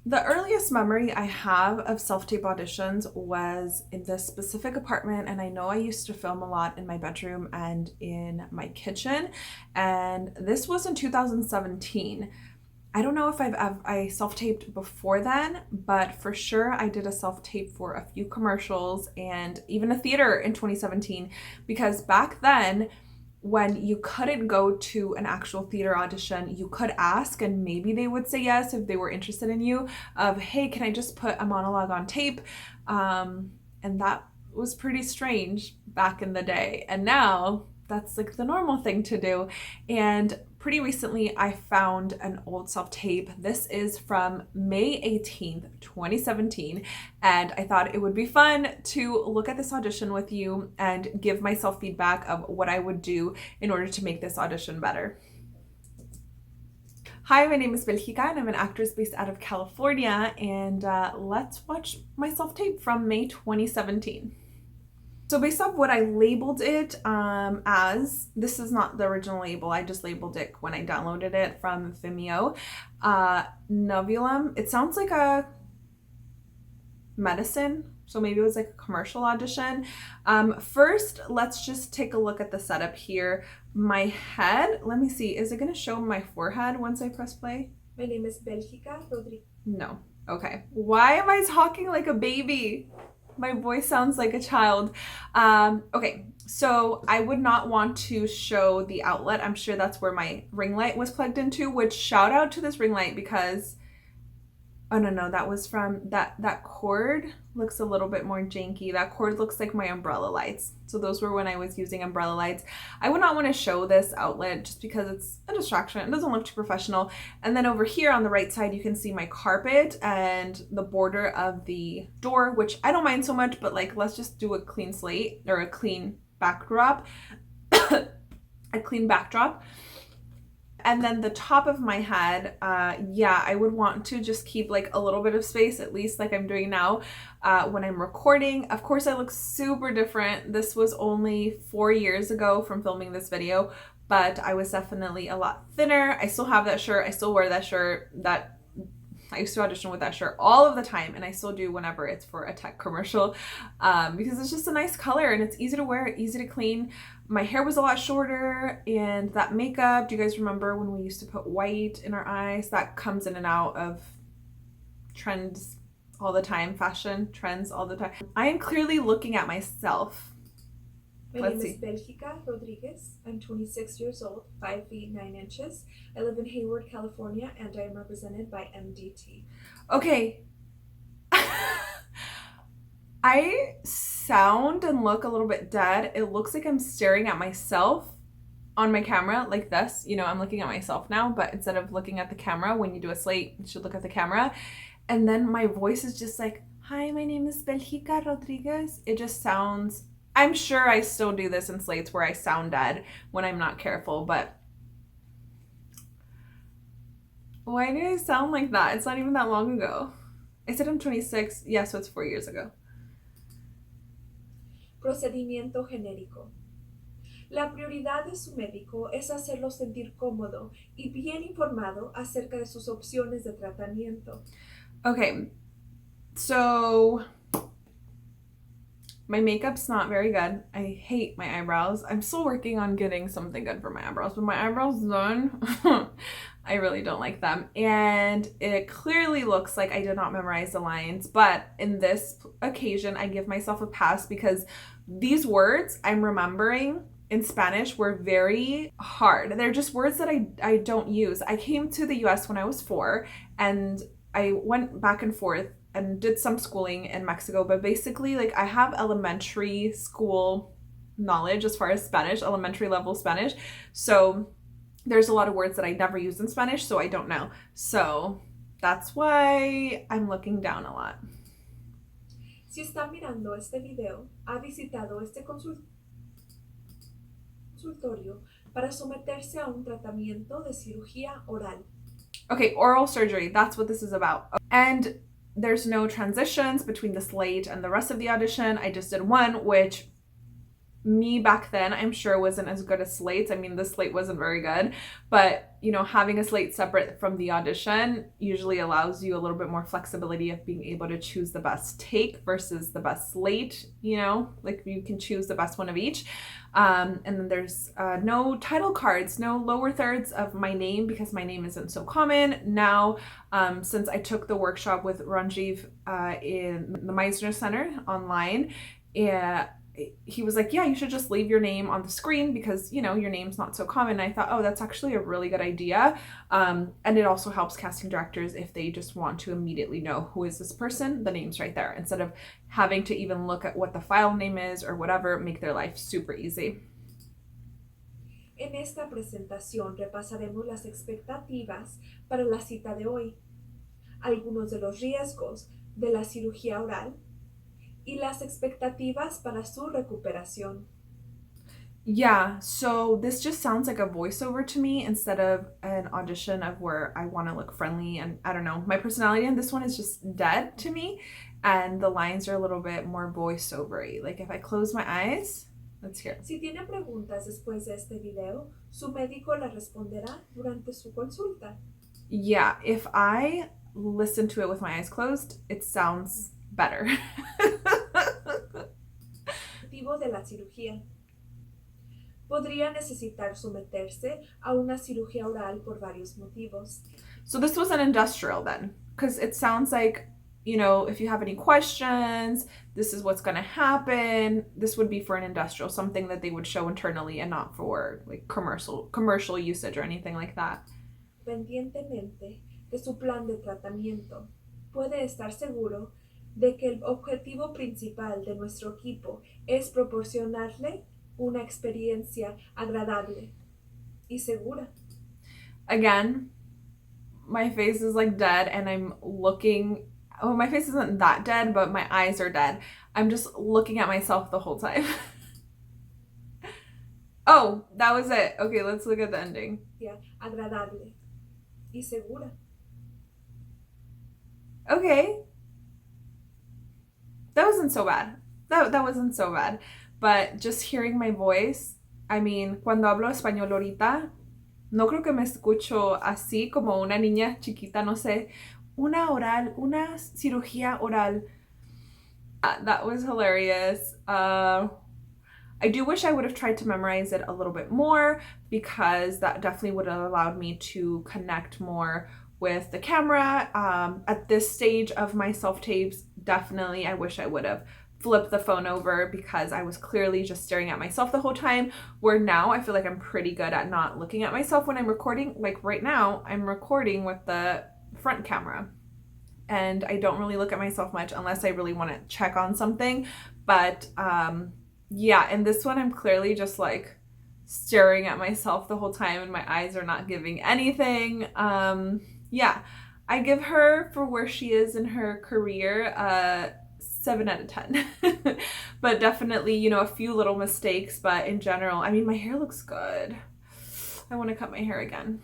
The earliest memory I have of self-tape auditions was in this specific apartment, and I know I used to film a lot in my bedroom and in my kitchen, and this was in 2017. I don't know if I self-taped before then, but for sure I did a self-tape for a few commercials and even a theater in 2017 because back then when you couldn't go to an actual theater audition, you could ask and maybe they would say yes if they were interested in you of, hey, can I just put a monologue on tape? And that was pretty strange back in the day. And now that's like the normal thing to do. And pretty recently I found an old self-tape. This is from May 18th, 2017, and I thought it would be fun to look at this audition with you and give myself feedback of what I would do in order to make this audition better. Hi, my name is Belgica and I'm an actress based out of California, and let's watch my self-tape from May 2017. So based off what I labeled it as, this is not the original label, I just labeled it when I downloaded it from Vimeo. Novulum, it sounds like a medicine, so maybe it was like a commercial audition. First, let's just take a look at the setup here. My head, let me see, is it gonna show my forehead once I press play? My name is Belgica Rodriguez. No. Okay. Why am I talking like a baby? My voice sounds like a child. Okay, so I would not want to show the outlet. I'm sure that's where my ring light was plugged into, which shout out to this ring light because, oh no, that was from, that cord looks a little bit more janky. That cord looks like my umbrella lights. So those were when I was using umbrella lights. I would not want to show this outlet just because it's a distraction. It doesn't look too professional. And then over here on the right side, you can see my carpet and the border of the door, which I don't mind so much, but like, let's just do a clean slate or a clean backdrop, a clean backdrop. And then the top of my head, yeah, I would want to just keep like a little bit of space, at least like I'm doing now when I'm recording. Of course, I look super different. This was only 4 years ago from filming this video, but I was definitely a lot thinner. I still have that shirt. I still wear that shirt. That I used to audition with that shirt all of the time, and I still do whenever it's for a tech commercial because it's just a nice color and it's easy to wear, easy to clean. My hair was a lot shorter, and that makeup, do you guys remember when we used to put white in our eyes? That comes in and out of trends all the time, fashion trends all the time. I am clearly looking at myself. My Let's name see. is Belgica Rodriguez. I'm 26 years old, 5 feet 9 inches. I live in Hayward, California, and I am represented by MDT. Okay. I sound and look a little bit dead. It looks like I'm staring at myself on my camera like this. You know, I'm looking at myself now, but instead of looking at the camera, when you do a slate, you should look at the camera. And then my voice is just like, hi, my name is Belgica Rodriguez. It just sounds, I'm sure I still do this in slates where I sound dead when I'm not careful, but why do I sound like that? It's not even that long ago. I said I'm 26. Yeah, so it's 4 years ago. Procedimiento genérico. La prioridad de su médico es hacerlo sentir cómodo y bien informado acerca de sus opciones de tratamiento. Okay, so my makeup's not very good. I hate my eyebrows. I'm still working on getting something good for my eyebrows, but my eyebrows done. I really don't like them. And it clearly looks like I did not memorize the lines, but in this occasion, I give myself a pass because these words I'm remembering in Spanish were very hard. They're just words that I don't use. I came to the US when I was 4, and I went back and forth and did some schooling in Mexico, but basically like I have elementary school knowledge as far as Spanish, elementary level Spanish. So there's a lot of words that I never use in Spanish, so I don't know. So that's why I'm looking down a lot. Si está mirando este video, ha visitado este consultorio para someterse a un tratamiento de cirugía oral. Okay, oral surgery, that's what this is about. And there's no transitions between the slate and the rest of the audition. I just did one, which me back then, I'm sure wasn't as good as slates. I mean, the slate wasn't very good, but you know, having a slate separate from the audition usually allows you a little bit more flexibility of being able to choose the best take versus the best slate, you know, like you can choose the best one of each. And then there's no title cards, no lower thirds of my name because my name isn't so common. Now, since I took the workshop with Ranjiv in the Meisner Center online, yeah, he was like, yeah, you should just leave your name on the screen because, you know, your name's not so common. And I thought, oh, that's actually a really good idea. And it also helps casting directors if they just want to immediately know who is this person, the name's right there, instead of having to even look at what the file name is or whatever, make their life super easy. En esta presentación repasaremos las expectativas para la cita de hoy, algunos de los riesgos de la cirugía oral y las expectativas para su recuperación. Yeah, so this just sounds like a voiceover to me instead of an audition of where I want to look friendly, and I don't know, my personality in this one is just dead to me, and the lines are a little bit more voiceovery. Like if I close my eyes, let's hear. Si tiene preguntas después de este video, su médico las responderá durante su consulta. Yeah, if I listen to it with my eyes closed, it sounds better. Motivo de la cirugía. Podría necesitar someterse a una cirugía oral por varios motivos. So this was an industrial then, because it sounds like, you know, if you have any questions, this is what's going to happen. This would be for an industrial, something that they would show internally and not for like commercial usage or anything like that. Independientemente de su plan de tratamiento, puede estar seguro de que el objetivo principal de nuestro equipo es proporcionarle una experiencia agradable y segura. Again, my face is like dead and I'm looking, oh, my face isn't that dead, but my eyes are dead. I'm just looking at myself the whole time. Oh, that was it. Okay, let's look at the ending. Yeah, agradable y segura. Okay. That wasn't so bad. That wasn't so bad. But just hearing my voice, I mean, cuando hablo español ahorita, no creo que me escucho así como una niña chiquita, no sé, una cirugía oral. That was hilarious. I do wish I would have tried to memorize it a little bit more because that definitely would have allowed me to connect more with the camera. At this stage of my self-tapes, definitely I wish I would have flipped the phone over because I was clearly just staring at myself the whole time, where now I feel like I'm pretty good at not looking at myself when I'm recording. Like right now, I'm recording with the front camera and I don't really look at myself much unless I really want to check on something. But yeah, in this one, I'm clearly just like staring at myself the whole time and my eyes are not giving anything. Yeah, I give her, for where she is in her career, 7 out of 10. But definitely, you know, a few little mistakes, but in general, I mean, my hair looks good. I want to cut my hair again.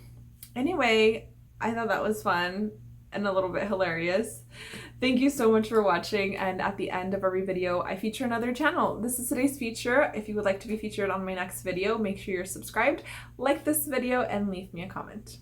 Anyway, I thought that was fun and a little bit hilarious. Thank you so much for watching, and at the end of every video, I feature another channel. This is today's feature. If you would like to be featured on my next video, make sure you're subscribed, like this video, and leave me a comment.